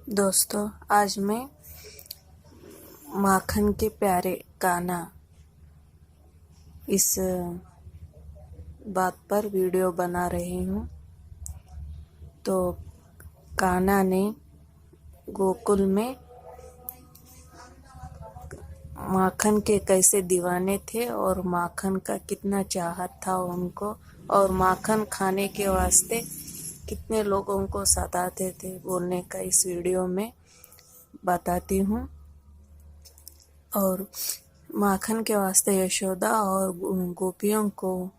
दोस्तों, आज मैं माखन के प्यारे कान्हा इस बात पर वीडियो बना रही हूँ। तो कान्हा ने गोकुल में माखन के कैसे दीवाने थे और माखन का कितना चाहत था उनको, और माखन खाने के वास्ते कितने लोगों को सताते थे बोलने का इस वीडियो में बताती हूँ। और माखन के वास्ते यशोदा और गोपियों को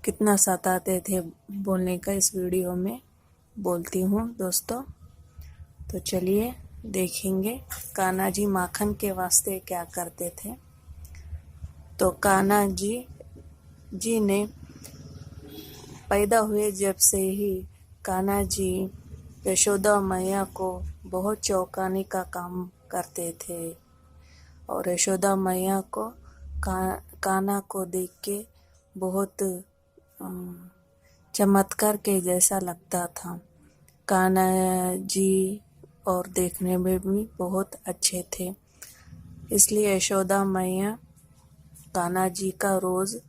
कितना सताते थे बोलने का इस वीडियो में बोलती हूँ दोस्तों। तो चलिए देखेंगे कान्हा जी माखन के वास्ते क्या करते थे। तो कान्हा जी ने पैदा हुए जब से ही कान्हा जी यशोदा मैया को बहुत चौंकाने का काम करते थे, और यशोदा मैया को कान्हा को देख के बहुत चमत्कार के जैसा लगता था। कान्हा जी और देखने में भी बहुत अच्छे थे, इसलिए यशोदा मैया कान्हा जी का रोज़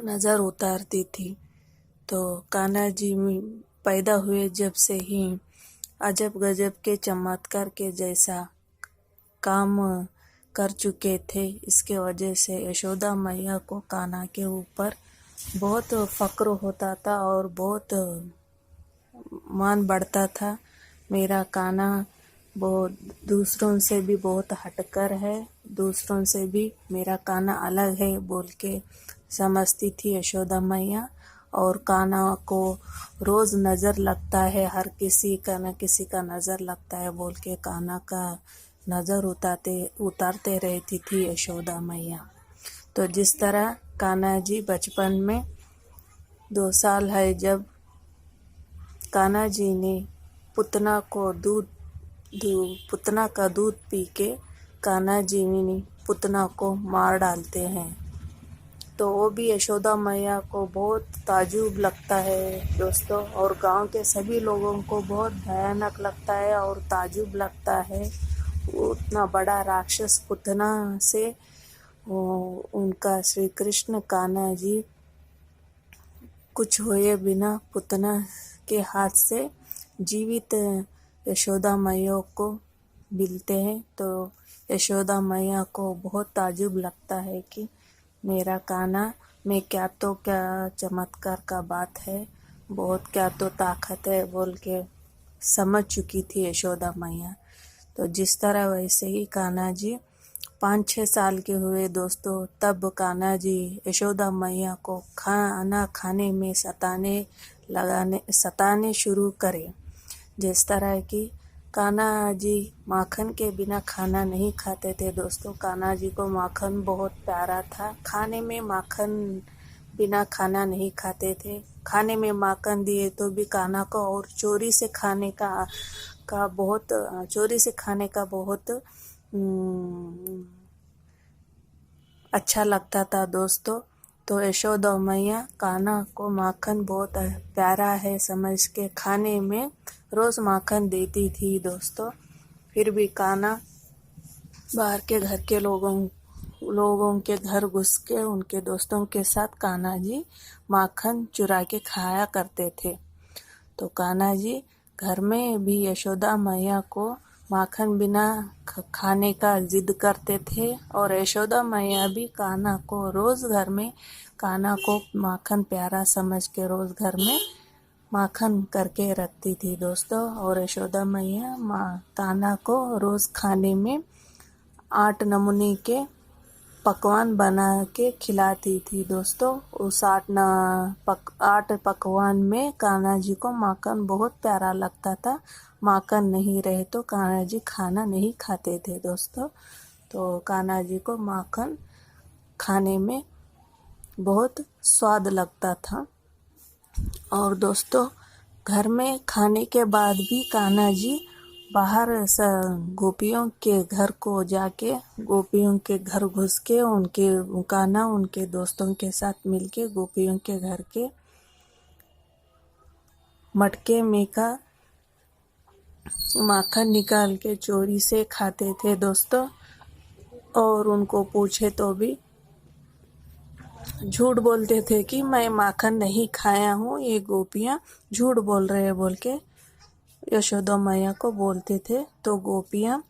नज़र उतारती थी। तो कान्हा जी पैदा हुए जब से ही अजब गजब के चमत्कार के जैसा काम कर चुके थे। इसके वजह से यशोदा मैया को कान्हा के ऊपर बहुत फक्र होता था और बहुत मान बढ़ता था। मेरा कान्हा बहुत दूसरों से भी बहुत हटकर है, दूसरों से भी मेरा कान्हा अलग है बोल के समझती थी यशोदा मैया। और कान्हा को रोज़ नज़र लगता है, हर किसी का न किसी का नज़र लगता है बोल के कान्हा का नज़र उतारते रहती थी यशोदा मैया। तो जिस तरह कान्हा जी बचपन में 2 साल है जब कान्हा जी ने पुतना का दूध पी के कान्हा जी ने पुतना को मार डालते हैं। तो वो भी यशोदा मैया को बहुत ताजुब लगता है दोस्तों, और गांव के सभी लोगों को बहुत भयानक लगता है और ताजुब लगता है। उतना बड़ा राक्षस पुतना से उनका श्री कृष्ण कान्हा जी कुछ हुए बिना पुतना के हाथ से जीवित यशोदा मैया को मिलते हैं। तो यशोदा मैया को बहुत ताजुब लगता है कि मेरा कान्हा में क्या चमत्कार का बात है, बहुत क्या तो ताकत है बोल के समझ चुकी थी यशोदा मैया। तो जिस तरह वैसे ही कान्हा जी 5-6 साल के हुए दोस्तों, तब कान्हा जी यशोदा मैया को खाना खाने में सताने शुरू करे। जिस तरह की कान्हा जी माखन के बिना खाना नहीं खाते थे दोस्तों। कान्हा जी को माखन बहुत प्यारा था, खाने में माखन बिना खाना नहीं खाते थे। खाने में माखन दिए तो भी कान्हा को और चोरी से खाने का बहुत अच्छा लगता था दोस्तों। तो यशोदा मैया कान्हा को माखन बहुत प्यारा है समझ के खाने में रोज़ माखन देती थी दोस्तों। फिर भी कान्हा बाहर के घर के लोगों के घर घुस के उनके दोस्तों के साथ कान्हा जी माखन चुरा के खाया करते थे। तो कान्हा जी घर में भी यशोदा मैया को माखन बिना खाने का जिद करते थे, और यशोदा मैया भी कान्हा को रोज़ घर में कान्हा को माखन प्यारा समझ के रोज़ घर में माखन करके रखती थी दोस्तों। और यशोदा मैया कान्हा को रोज़ खाने में 8 नमूने के पकवान बना के खिलाती थी दोस्तों। उस 8 पकवान में कान्हा जी को माखन बहुत प्यारा लगता था। माखन नहीं रहे तो कान्हा जी खाना नहीं खाते थे दोस्तों। तो कान्हा जी को माखन खाने में बहुत स्वाद लगता था। और दोस्तों, घर में खाने के बाद भी कान्हा जी बाहर गोपियों के घर को जाके गोपियों के घर घुस के कान्हा उनके दोस्तों के साथ मिलके गोपियों के घर के मटके में का माखन निकाल के चोरी से खाते थे दोस्तों। और उनको पूछे तो भी झूठ बोलते थे कि मैं माखन नहीं खाया हूँ, ये गोपियाँ झूठ बोल रहे हैं बोल के यशोदा मैया को बोलते थे। तो गोपियाँ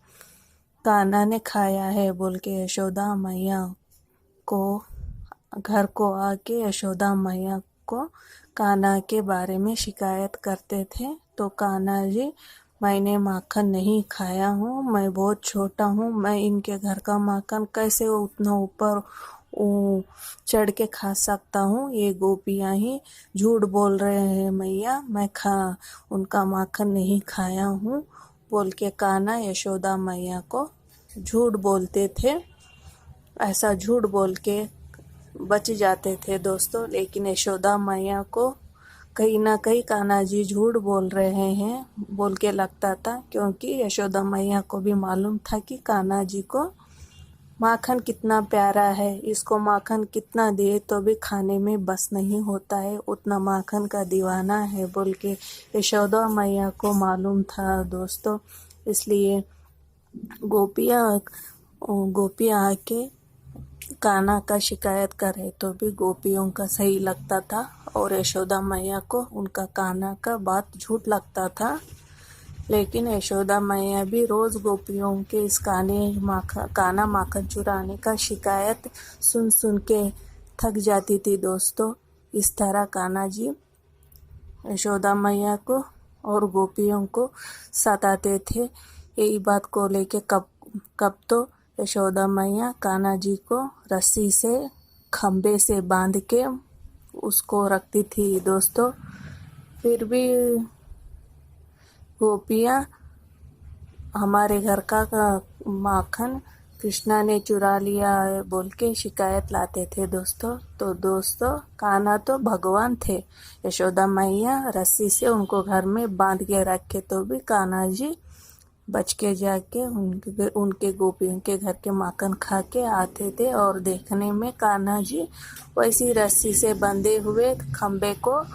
कान्हा ने खाया है बोल के यशोदा मैया को घर को आके यशोदा मैया को कान्हा के बारे में शिकायत करते थे। तो कान्हा जी, मैंने माखन नहीं खाया हूँ, मैं बहुत छोटा हूँ, मैं इनके घर का माखन कैसे उतना ऊपर चढ़ के खा सकता हूँ, ये गोपियाँ ही झूठ बोल रहे हैं मैया, मैं उनका माखन नहीं खाया हूँ बोल के कान्हा यशोदा मैया को झूठ बोलते थे। ऐसा झूठ बोल के बच जाते थे दोस्तों। लेकिन यशोदा मैया को कहीं ना कहीं कान्हा जी झूठ बोल रहे हैं बोल के लगता था, क्योंकि यशोदा मैया को भी मालूम था कि कान्हा जी को माखन कितना प्यारा है, इसको माखन कितना दे तो भी खाने में बस नहीं होता है, उतना माखन का दीवाना है बोल के यशोदा मैया को मालूम था दोस्तों। इसलिए गोपियाँ आके कान्हा का शिकायत करे तो भी गोपियों का सही लगता था, और यशोदा मैया को उनका कान्हा का बात झूठ लगता था। लेकिन यशोदा मैया भी रोज़ गोपियों के इस कान्हा माखन चुराने का शिकायत सुन सुन के थक जाती थी दोस्तों। इस तरह कान्हा जी यशोदा मैया को और गोपियों को सताते थे। यही बात को लेके कब तो यशोदा मैया कान्हा जी को रस्सी से खम्भे से बांध के उसको रखती थी दोस्तों। फिर भी गोपियाँ हमारे घर का माखन कृष्णा ने चुरा लिया है बोल के शिकायत लाते थे दोस्तों। तो दोस्तों कान्हा तो भगवान थे, यशोदा मैया रस्सी से उनको घर में बांध के रखे तो भी कान्हा जी बच के जाके उनके गोपियों के घर के माखन खा के आते थे। और देखने में कान्हा जी वैसी रस्सी से बंधे हुए खम्भे को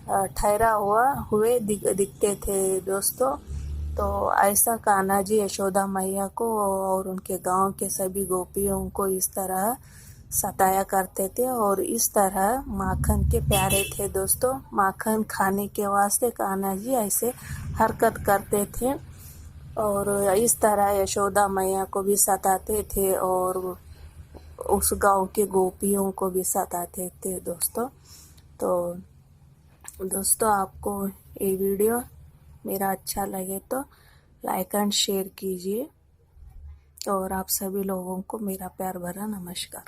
ठहरा हुए दिखते थे दोस्तों। तो ऐसा कान्हा जी यशोदा मैया को और उनके गांव के सभी गोपियों को इस तरह सताया करते थे, और इस तरह माखन के प्यारे थे दोस्तों। माखन खाने के वास्ते कान्हा जी ऐसे हरकत करते थे, और इस तरह यशोदा मैया को भी सताते थे और उस गांव के गोपियों को भी सताते थे दोस्तों। तो दोस्तों आपको ये वीडियो मेरा अच्छा लगे तो लाइक एंड शेयर कीजिए, और आप सभी लोगों को मेरा प्यार भरा नमस्कार।